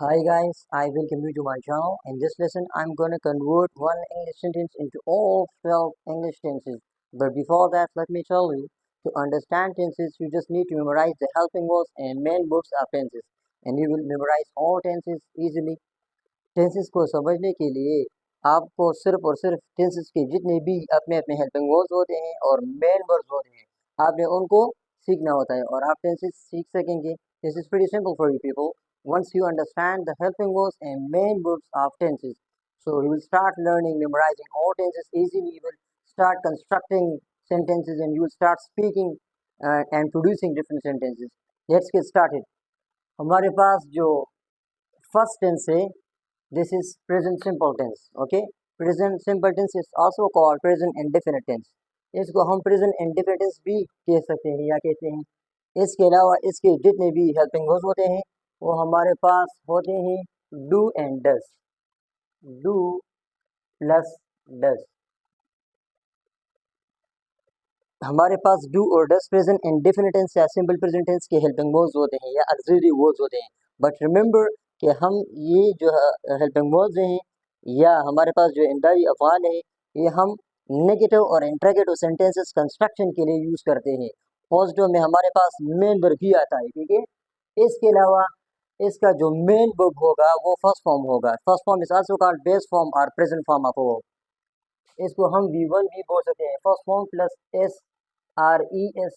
Hi guys, I welcome you to my channel. In this lesson, I'm going to convert one English sentence into all 12 English tenses. But before that, let me tell you, to understand tenses, you just need to memorize the helping verbs and main verbs of tenses. And you will memorize all tenses easily. Tenses को समझने के लिए आपको सिर्फ और सिर्फ tenses के जितने भी अपने अपने हेल्पिंग वर्ड्स होते हैं और मेन वर्ड्स होते हैं, आपने उनको सीखना होता है और आप टेंसेस सीख सकेंगे. This is pretty simple for you people. once you understand the helping words and main words of tenses, so you will start learning, memorizing all tenses easily. You will start constructing sentences and you will start speaking and producing different sentences. Let's get started. हमारे पास जो first tense है, this is present simple tense. Okay, present simple tense is also called present indefinite tense. इसको हम present indefinite tense भी कह सकते हैं या कहते हैं. इसके अलावा इसके जितने भी हेल्पिंग वर्ब्स होते हैं वो हमारे पास होते हैं do and does. do plus does. हमारे पास do और does present indefinite tense या simple present tense के हेल्पिंग वर्ब्स होते हैं या ऑक्सिलरी वर्ब्स होते हैं. बट रिमेंबर कि हम ये जो हेल्पिंग वर्ब्स हैं या हमारे पास जो इंदाई अफ़आल है, ये हम नेगेटिव और इंट्रोगेटिव सेंटेंसेस कंस्ट्रक्शन के लिए यूज़ करते हैं. पॉजिटिव में हमारे पास मेन वर्ब ही आता है, ठीक है. इसके अलावा इसका जो मेन वर्ब होगा वो फर्स्ट फॉर्म होगा. First form is also called base form और प्रेजेंट फॉर्म ऑफ वर्ब. इसको हम V1 भी बोल सकते हैं. First form plus S R E S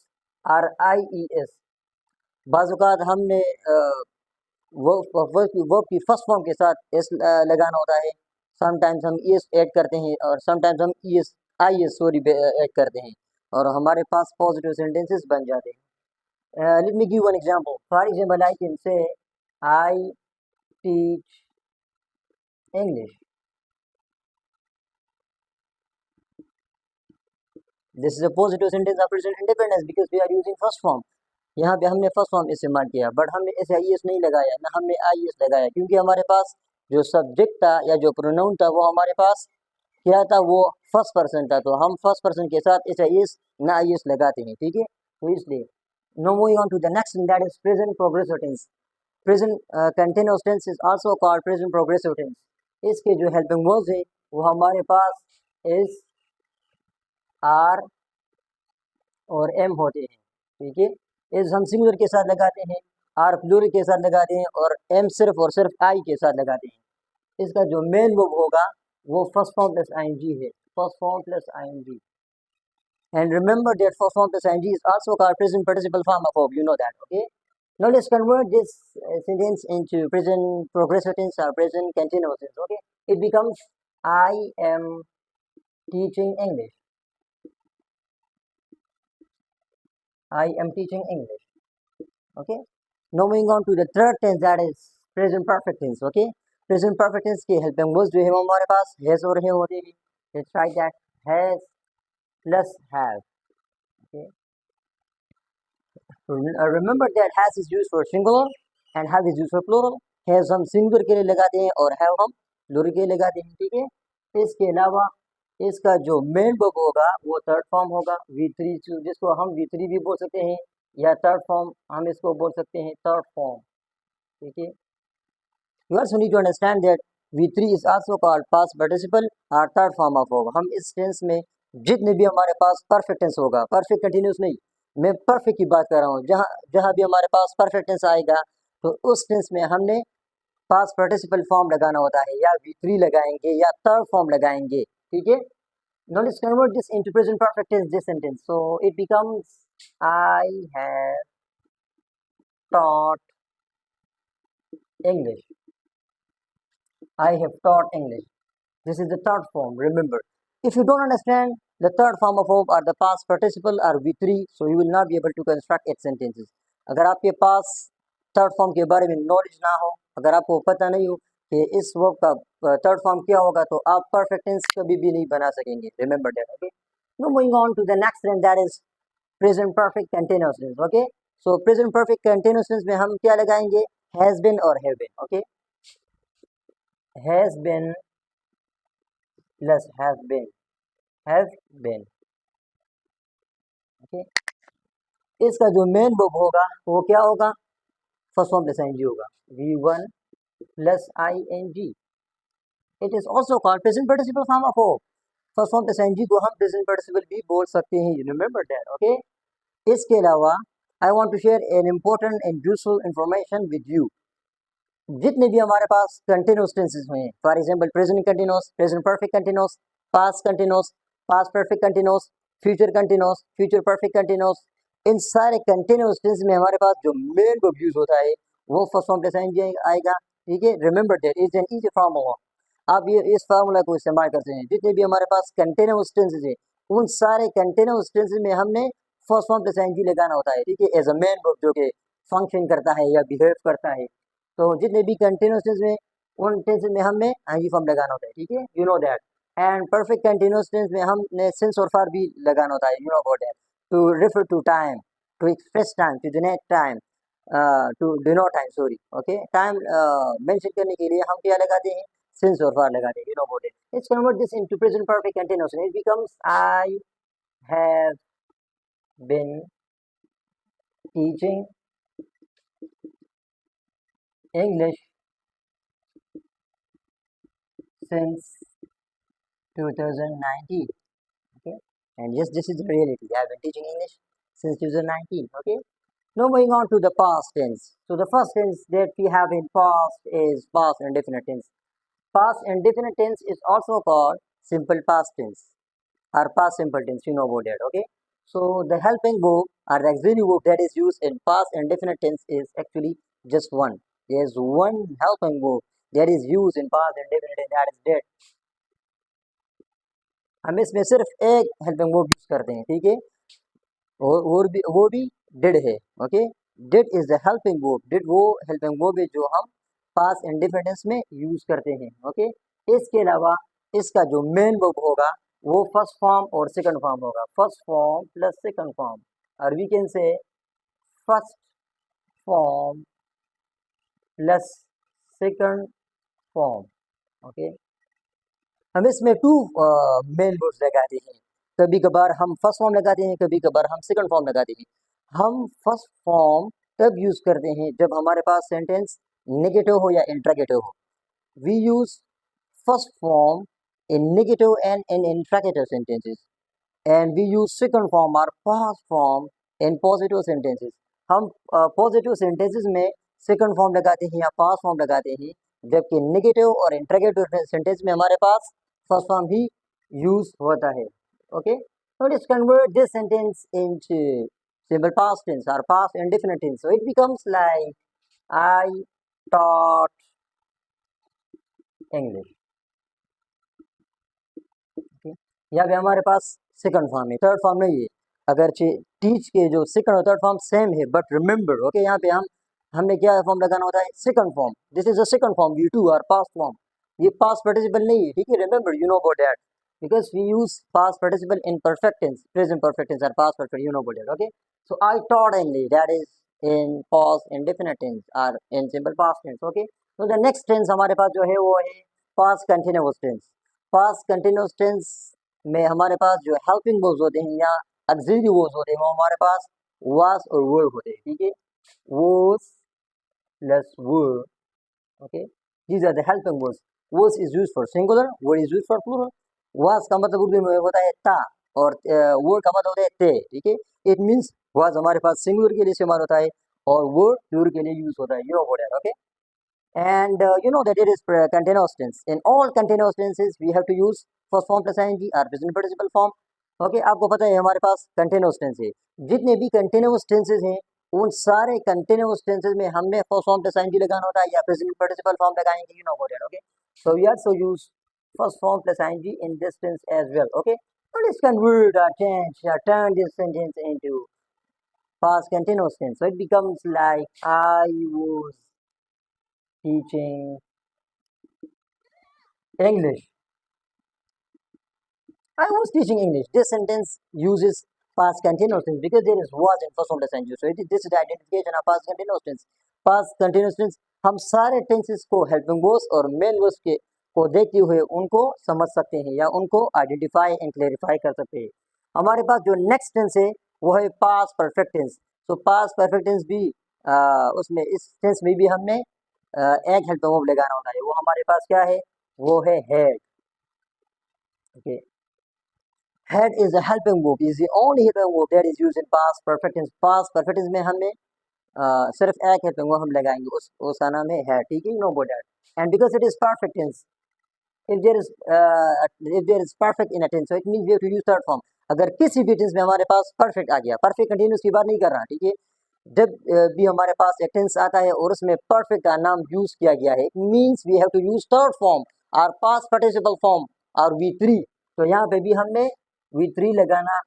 R आई ई एस. बाज़ हमने वर्ब की फर्स्ट फॉर्म के साथ एस लगाना होता है. समटाइम्स हम ई एस ऐड करते हैं और समटाइम्स हम E S I S add करते हैं और हमारे पास पॉजिटिव सेंटेंसेस बन जाते हैं. Let me give one example. For example I can say I teach English. This is a positive sentence of present independence because we are using first form. यहाँ पे हमने फर्स्ट फॉर्म इस्तेमाल किया but हमने ऐसे आई एस नहीं लगाया, ना हमने आई एस लगाया, क्योंकि हमारे पास जो सब्जेक्ट था या जो प्रोनाउन था वो हमारे पास क्या था, वो फर्स्ट पर्सन था. तो हम फर्स्ट पर्सन के साथ एस आई एस ना आई एस लगाते हैं, ठीक है. तो इसलिए now moving on to the next, that is present progressive tense. Present continuous tense is also called present progressive tense. इसके जो हेल्पिंग वर्ब्स है वो हमारे पास इज आर और एम होते हैं, ठीक है. इस हम सिंगुलर के साथ लगाते हैं, आर प्लूरल के साथ लगाते हैं और एम सिर्फ और सिर्फ आई के साथ लगाते हैं. इसका जो मेन वर्ब होगा वो फर्स्ट फॉर्म प्लस आईएनजी है. First form plus ING. And remember that first form plus ING is also called present participle form of verb. You know that. Okay, now let's convert this sentence into present progressive tense or present continuous tense. Okay, it becomes I am teaching English. I am teaching English. Okay, now moving on to the third tense, that is present perfect tense. Okay, present perfect tense के helping verbs जो है वो हमारे पास has और have होते हैं. Let's write that has plus have. Okay, remember that has is used for singular and have is used for plural. has हम singular के लिए लगाते हैं और have हम plural के लिए लगाते हैं, ठीक है. इसके अलावा इसका जो मेन वर्ब होगा वो थर्ड फॉर्म होगा V3, जिसको हम V3 भी बोल सकते हैं या थर्ड फॉर्म हम इसको बोल सकते हैं थर्ड फॉर्म, ठीक है. You also need to understand that V3 is also called past participle or third form of verb. हम इस टेंस में जितने भी हमारे पास परफेक्ट टेंस होगा, परफेक्ट कंटिन्यूस नहीं, मैं परफेक्ट की बात कर रहा हूँ, जहाँ जहाँ भी हमारे पास परफेक्ट टेंस आएगा तो उस टेंस में हमने पास्ट पार्टिसिपल फॉर्म लगाना होता है, या V3 लगाएंगे या थर्ड फॉर्म लगाएंगे, ठीक है. Now let's convert this into present perfect tense, this sentence. So it becomes I have taught English. I have taught English. This is the third form. Remember, if you don't understand the third form of verb or the past participle or V3, so you will not be able to construct its sentences. अगर आपके पास third form के बारे में knowledge ना हो, अगर आपको पता नहीं हो कि इस वर्ब का थर्ड फॉर्म क्या होगा, तो आप परफेक्ट टेंस कभी भी नहीं बना सकेंगे. Remember that. Okay, now moving on to the next tense, that is present perfect continuous tense. Okay, so present perfect continuous tense में हम क्या लगाएंगे, हैज बीन और have been. Okay, has been plus have been. Have been. Okay, इसका जो main verb होगा वो क्या होगा, फर्स्ट फॉर्म प्लस आईएनजी होगा V1 plus ing. It is also called present participle form of verb. First form plus ing को हम present participle भी बोल सकते हैं. You remember that. ओके. इसके अलावा I want to share an important and useful information with you. जितने भी हमारे पास कंटिन्यूस टेंसेस हुए हैं, for example present continuous, present perfect continuous, past continuous, past perfect continuous, future continuous, future perfect continuous, इन सारे continuous tense में हमारे पास जो मेन वर्ब यूज होता है वो फर्स्ट फॉर्म प्लस ing आएगा. ठीक है. Remember that is an easy formula. आप ये इस फार्मूला को इस्तेमाल करते हैं. जितने भी हमारे पास कंटिन्यूस टेंसेस है उन सारे कंटिन्यूस टेंसेस में हमने फर्स्ट फॉर्म प्लस ing लगाना होता है. ठीक है. एज अ मेन वर्ब जो कि फंक्शन करता है या बिहेव करता है. तो जितने भी कंटिन्यूस टेंस में उन टेंस में हमने ing फॉर्म लगाना होता है. ठीक है. You know that. And perfect continuous tense में हमने सिंस और फॉर भी लगाना होता है. You know about that. To refer to time, to express time, to denote time, to denote time, sorry. Okay. Time mention करने के लिए हम क्या लगाते हैं? सिंस और फॉर लगाते हैं. You know about it. Let's convert this into present perfect continuous. It becomes I have been teaching English since 2019. Okay. And yes, this is the reality. I have been teaching English since 2019. Okay. Now moving on to the past tense. So the first tense that we have in past is past indefinite tense. Past indefinite tense is also called simple past tense or past simple tense. You know about that. Okay. So the helping verb or the auxiliary verb that is used in past indefinite tense is actually just one. There is one helping verb that is used in past indefinite tense, that is did. हम इसमें सिर्फ एक helping verb use करते हैं. ठीक है. और वो भी डिड है. Okay. Did is the helping verb. Did वो हेल्पिंग वर्ब है जो हम पास्ट इंडेफिनिट टेंस में यूज करते हैं. ओके. इसके अलावा इसका जो मेन वर्ब होगा वो फर्स्ट फॉर्म और सेकंड फॉर्म होगा. First form plus second form, और we can say first form plus second form. Okay. हम इसमें टू मेन वर्ड्स लगाते हैं. कभी कभार हम फर्स्ट फॉर्म लगाते हैं, कभी कभार हम सेकंड फॉर्म लगाते हैं. हम फर्स्ट फॉर्म तब यूज करते हैं जब हमारे पास सेंटेंस नेगेटिव हो या इंट्रोगेटिव हो. We use first form in negative and in interrogative sentences, and we use second form और past form in positive sentences. हम पॉजिटिव सेंटेंसेस में सेकंड फॉर्म लगाते हैं या पास्ट फॉर्म लगाते हैं, जबकि नेगेटिव और इंट्रोगेटिव सेंटेंस में हमारे पास फर्स्ट फॉर्म ही यूज होता है. Okay. So let's convert this sentence into simple past tense or past indefinite tense. So it becomes like I taught English. Okay. यहाँ पे हमारे पास सेकंड फॉर्म है, थर्ड फॉर्म नहीं है. अगर टीच के जो सेकंड और थर्ड फॉर्म सेम है, बट रिमेंबर ओके यहाँ पे हमने क्या फॉर्म लगाना होता है? Second form. This is a second form. V two और पास्ट फॉर्म. ये पास्ट पार्टिसिपल नहीं है. ठीक है. Remember, you know about that, because we use past participle in perfect tense, present perfect tense or past perfect, you know about it. Okay. So I taught English, that is in past indefinite tense or in simple past tense. Okay. So the next tense हमारे पास जो है वो है past continuous tense. past continuous tense में हमारे पास जो helping verbs होते हैं या auxiliary verbs होते हैं वो हमारे पास was और were होते हैं. ठीक है. was plus were. Okay. These are the helping verbs. was is used for singular, were is used for plural. Was का मतलब उर्दू में होता है था, और वर्ड का मतलब होता है थे. ठीक है. इट मींस वाज हमारे पास सिंगुलर के लिए इस्तेमाल होता है और वर्ड प्लूरल के लिए यूज होता है. You know what that. Okay. And you know that it is continuous tense. In all continuous tenses we have to use first form plus ing और प्रेजेंट पार्टिसिपल फॉर्म. ओके. आपको पता है हमारे पास continuous tense है. जितने भी continuous tenses हैं उन सारे कंटीन्यूअस टेंसेस में हमने फर्स्ट फॉर्म प्लस ing लगाना होता है या प्रेजेंट पार्टिसिपल फॉर्म लगाएंगे. You know what that. Okay. So we also use first form plus ing in this tense as well. Okay. Now let's convert or change or turn this sentence into past continuous tense. So it becomes like I was teaching English. I was teaching English. This sentence uses past continuous tense because there is was in first form plus ing. So this is the identification of past continuous tense. Past continuous tense हम सारे tenses को helping verbs और main verbs के को देखते हुए उनको समझ सकते हैं या उनको आइडेंटिफाई एंड क्लेरिफाई कर सकते हैं. हमारे पास जो नेक्स्ट टेंस है वो है पास्ट परफेक्ट टेंस. तो पास्ट परफेक्ट टेंस भी उसमें इस टेंस में भी हमने एक हेल्पिंग वर्ब लगाना होता है, वो हमारे पास क्या है, वो है had. Okay, had is a helping verb, is the only helping verb that is used in past perfect tense. Past perfect tense में हमें सिर्फ एक हेल्पिंग वर्ब हम लगाएंगे, उसका नाम है हेड, ठीक है, no about that. And because it is perfect tense, if there is perfect in a tense, so it means we have to use third form। अगर किसी भी टेंस में हमारे पास परफेक्ट आ गया, परफेक्ट कंटिन्यूस की बात नहीं कर रहा, ठीक है, जब भी हमारे पास एक टेंस आता है और उसमें परफेक्ट का नाम यूज किया गया है, it means we have to use third form और पास्ट पार्टिसिपल फॉर्म और वी थ्री। तो यहाँ पे भी हमने वी थ्री लगाना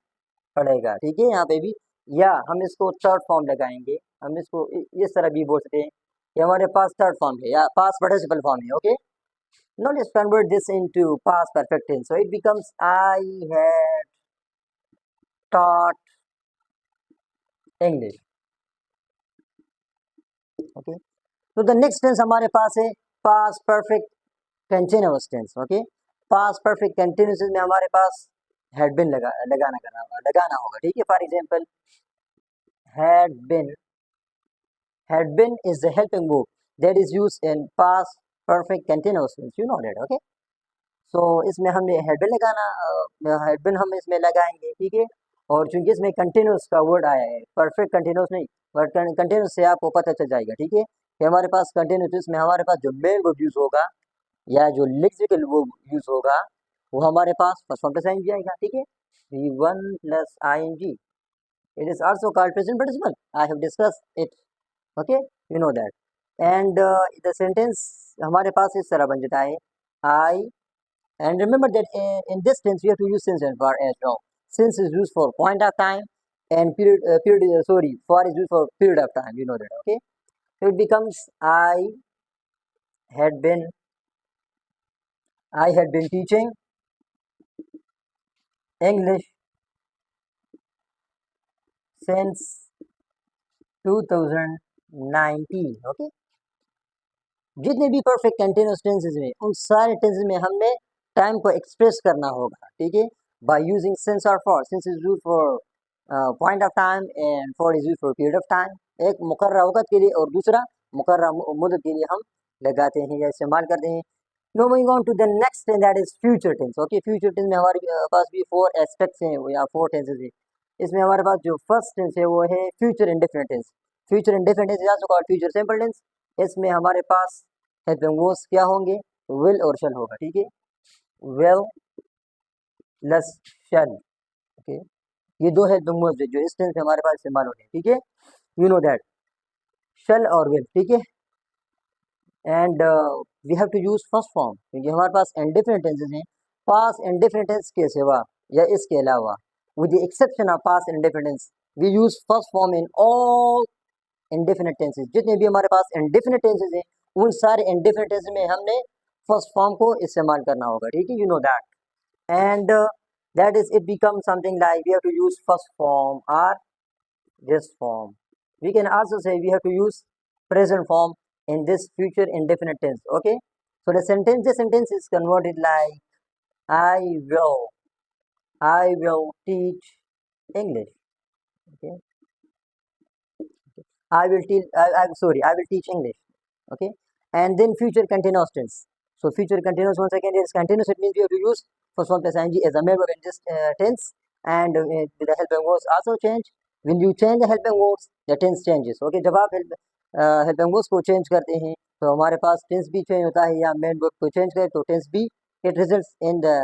पड़ेगा, ठीक है, यहाँ पे भी, या हम इसको थर्ड फॉर्म लगाएंगे, हम इसको इस तरह भी बोल सकते हैं कि हमारे पास थर्ड फॉर्म है या पास्ट पार्टिसिपल फॉर्म है। Okay, now let's convert this into past perfect tense, so it becomes I had taught English। okay, so the next tense हमारे पास है past perfect continuous tense। okay, past perfect continuous में हमारे पास had been लगाना होगा, ठीक है। For example, had been is the helping verb that is used in past perfect continuous tense, you know that। okay, so इसमें हमने had been had been हम इसमें लगाएंगे, ठीक है। और चूंकि इसमें कंटिन्यूस का वर्ड आया है, परफेक्ट कंटिन्यूस नहीं, बट कंटिन्यूस से आपको पता चल जाएगा, ठीक है, कि हमारे पास कंटिन्यूस में हमारे पास जो मेन वर्ब यूज होगा या जो लेक्सिकल वर्ब यूज होगा वो हमारे पास फर्स्ट फॉर्म प्लस आईएनजी आएगा, ठीक है, V1 plus ING. It is also called present participle, I have discussed it. Okay, you know that. And the sentence हमारे पास इस तरह बन जाता है, आई, and remember that in this tense we have to use since and for as well। since is used for point of time and for is used for period of time, you know that। okay, so it becomes had been I had been teaching English since 2019। okay, जितने भी perfect continuous tenses में, उन सारे tenses में हमने time को express करना होगा, ठीक है, बाय यूजिंग सिंस और for. Since is used for point of time and for is used for period of time, एक मुकर्रर वक्त के लिए और दूसरा मुकर्रर मुद्दत के लिए हम लगाते हैं या इस्तेमाल करते हैं। Now moving on to the next tense that is future tense. Okay, future tense में हमारे पास भी फोर एस्पेक्ट्स हैं या फोर टेंसेस हैं। इसमें हमारे पास जो फर्स्ट टेंस है वो है future indefinite tense. Future indefinite tense is also called future simple tense. इसमें हमारे पास हेल्पिंग वर्ब्स क्या होंगे, विल और शैल होगा, ठीक है, विल प्लस शैल। ओके, ये दो हेल्पिंग वर्ब्स है जो इस टेंस में हमारे पास इस्तेमाल होंगे, ठीक है, यू नो दैट, शैल और विल, ठीक है। And we have to use first form क्योंकि हमारे पास इंडेफिनिट टेंसेस हैं। पास्ट इंडेफिनिट टेंस के सिवा या इसके अलावा, with the exception of past indefinite tense, we use first form in all indefinite tenses. जितने भी हमारे पास इंडेफिनिट टेंसेस हैं उन सारे इंडेफिनिट टेंसेस में हमने फर्स्ट फॉर्म को इस्तेमाल करना होगा, ठीक है, you know that. And that is, it becomes something like we have to use first form or this form। we can also say we have to use present form in this future indefinite tense। okay, so the sentence is converted like I will teach English। okay, I will teach English। okay, and then future continuous tense। so future continuous, once again, is continuous, it means we have to use first form plus ing as a main verb in this tense, and the helping verbs also change। when you change the helping verbs, the tense changes। okay, जब आप helping verbs को change करते हैं तो हमारे पास tense भी change होता है, या main verb को change करें तो tense भी, it results in the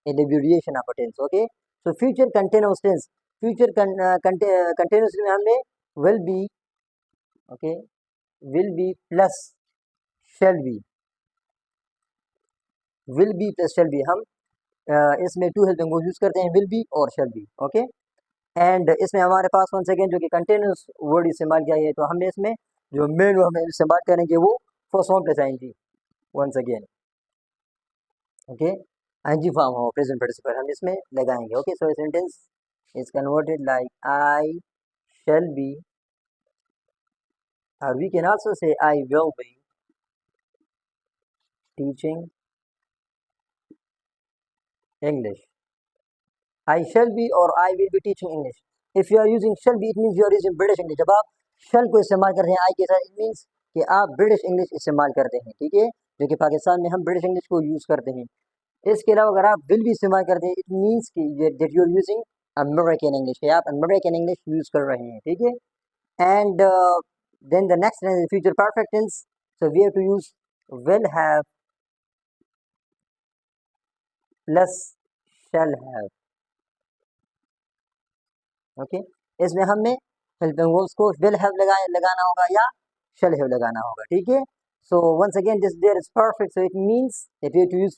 abbreviation of a tense। okay, so future continuous tense, future continuous में हमने will be, okay, will be plus shall be, will be plus shall be, हम इसमें to helping verb use करते हैं, will be और shall be. Okay, and इसमें हमारे पास one second जो कि कंटिन्यूस वर्ड इस्तेमाल किया है, तो हमने इसमें जो मेन वर्ब हम इस्तेमाल करेंगे वो first form plus ING, once again. Okay, ING form हो प्रेजेंट पार्टिसिपल हम इसमें लगाएंगे। Okay, so sentence is converted like I shall be, और we can also say I will be teaching English। I shall be or I will be teaching English। If you are using shall be, it means you are using British English। जब आप shall को इस्तेमाल कर रहे हैं I के साथ, it means कि आप ब्रिटिश इंग्लिश इस्तेमाल करते हैं, ठीक है, जो कि पाकिस्तान में हम ब्रिटिश इंग्लिश को यूज़ करते हैं। इसके अलावा अगर आप विल भी इस्तेमाल करते हैं, इट मीन्स कि that you are using American English, आप अमेरिकन इंग्लिश यूज़ कर रहे हैं, ठीक है। And then the next is future perfect tense, so we have to use will have plus shall have, okay. इसमें हमने हेल्पिंग वर्ब्स को विल हैव लगाना होगा या शैल हैव लगाना होगा, ठीक है। So once again this there is perfect, so it means that we have to use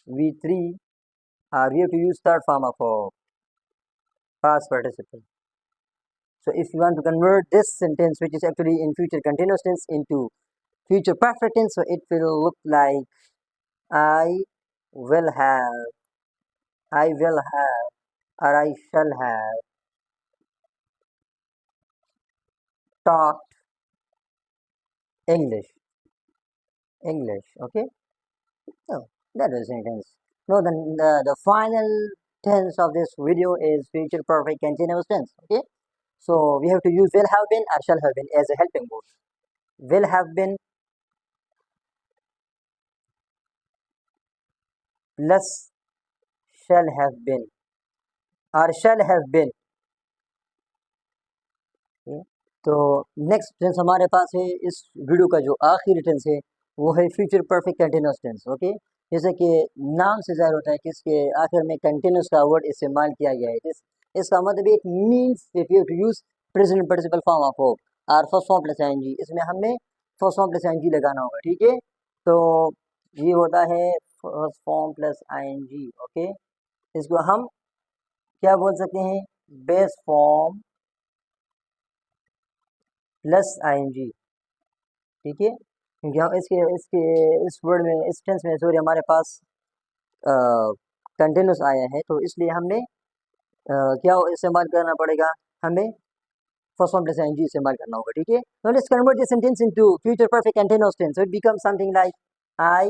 V3 or we have to use third form of past participle. So if you want to convert this sentence, which is actually in future continuous tense, into future perfect tense, so it will look like I will have, I will have, or I shall have talked English. Okay. So that is sentence. Now the final tense of this video is future perfect continuous tense. Okay. So we have to use will have been or shall have been as a helping verb. Will have been plus shall have been or shall have been. Okay. तो next tense हमारे पास है इस video का जो आखिरी tense है वो है future perfect continuous tense, okay. जैसे कि नाम से जाहिर होता है कि इसके आखिर में कंटिन्यूस का वर्ड इस्तेमाल किया गया है। इसका मतलब it means if you to use present participle form of verb और फर्स्ट फॉर्म प्लस आईएनजी, इसमें हमने फर्स्ट फॉर्म प्लस आईएनजी लगाना होगा, ठीक है। तो ये होता है first form plus ING, okay. इसको हम क्या बोल सकते हैं, बेस फॉर्म प्लस आईएनजी, ठीक है। क्योंकि हम इसके इसके इस वर्ड में इस टेंस में सॉरी हमारे पास कंटिन्यूस आया है, तो इसलिए हमने क्या इस्तेमाल करना पड़ेगा, हमें फर्स्ट फॉर्म प्लस आईएनजी इस्तेमाल करना होगा, ठीक है। Now let's convert this sentence into future perfect continuous tense, so it becomes something like I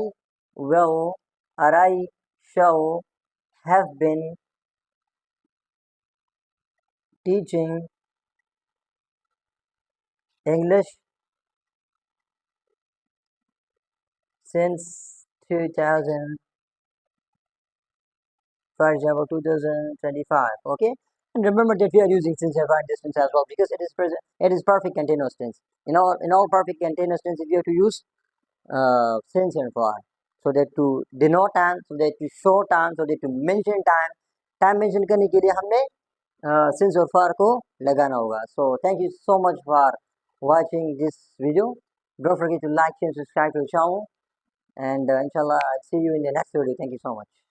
will और I shall have been teaching English since 2000, for example 2025, okay. And remember that we are using since and find distance as well because it is present, it is perfect continuous tense. In all perfect continuous tense we have to use since and for, so that to denote time, so that to show time, so that to mention time mention करने के लिए हमने since और for को लगाना होगा. So thank you so much for watching this video. Don't forget to like and subscribe to the channel, and inshallah I'll see you in the next video. Thank you so much.